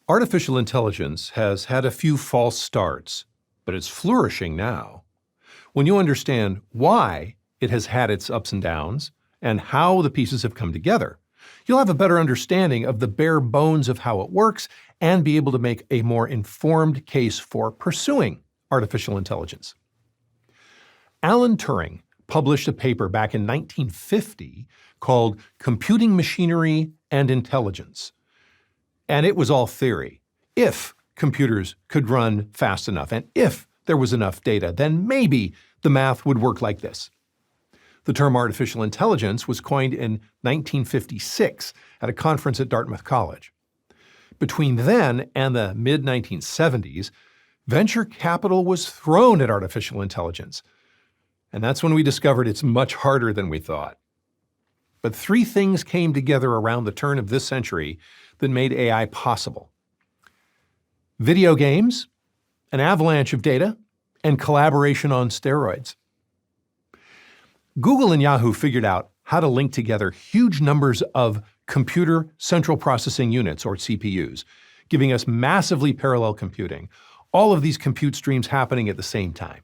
Artificial intelligence has had a few false starts, but it's flourishing now. When you understand why it has had its ups and downs and how the pieces have come together, you'll have a better understanding of the bare bones of how it works and be able to make a more informed case for pursuing artificial intelligence. Alan Turing published a paper back in 1950 called Computing Machinery and Intelligence. And it was all theory. If computers could run fast enough and if there was enough data, then maybe the math would work like this. The term artificial intelligence was coined in 1956 at a conference at Dartmouth College. Between then and the mid-1970s, venture capital was thrown at artificial intelligence. And that's when we discovered it's much harder than we thought. But three things came together around the turn of this century that made AI possible: video games, an avalanche of data, and collaboration on steroids. Google and Yahoo figured out how to link together huge numbers of computer central processing units, or CPUs, giving us massively parallel computing, all of these compute streams happening at the same time.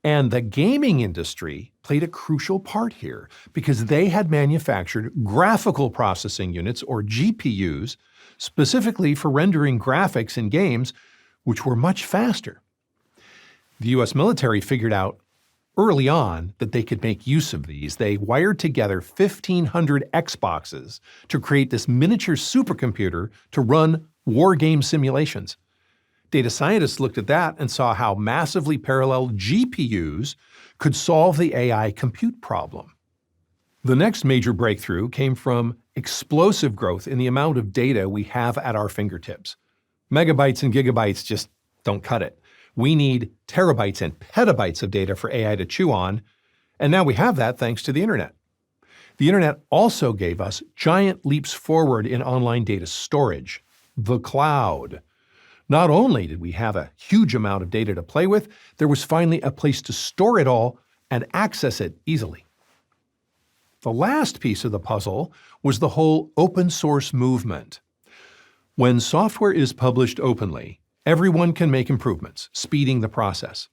And the gaming industry played a crucial part here because they had manufactured graphical processing units, or GPUs, specifically for rendering graphics in games, which were much faster. The US military figured out early on that they could make use of these. They wired together 1,500 Xboxes to create this miniature supercomputer to run war game simulations. Data scientists looked at that and saw how massively parallel GPUs could solve the AI compute problem. The next major breakthrough came from explosive growth in the amount of data we have at our fingertips. Megabytes and gigabytes just don't cut it. We need terabytes and petabytes of data for AI to chew on, and now we have that thanks to the internet. The internet also gave us giant leaps forward in online data storage, the cloud. Not only did we have a huge amount of data to play with, there was finally a place to store it all and access it easily. The last piece of the puzzle was the whole open source movement. When software is published openly, everyone can make improvements, speeding the process.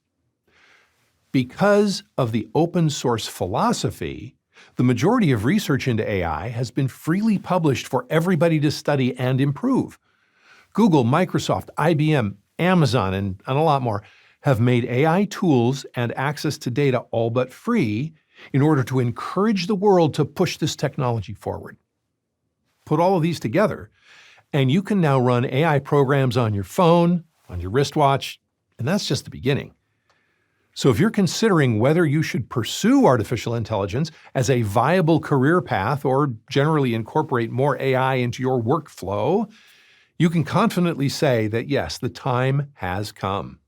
Because of the open source philosophy, the majority of research into AI has been freely published for everybody to study and improve. Google, Microsoft, IBM, Amazon, and a lot more have made AI tools and access to data all but free in order to encourage the world to push this technology forward. Put all of these together, and you can now run AI programs on your phone, on your wristwatch, and that's just the beginning. So if you're considering whether you should pursue artificial intelligence as a viable career path or generally incorporate more AI into your workflow, you can confidently say that yes, the time has come.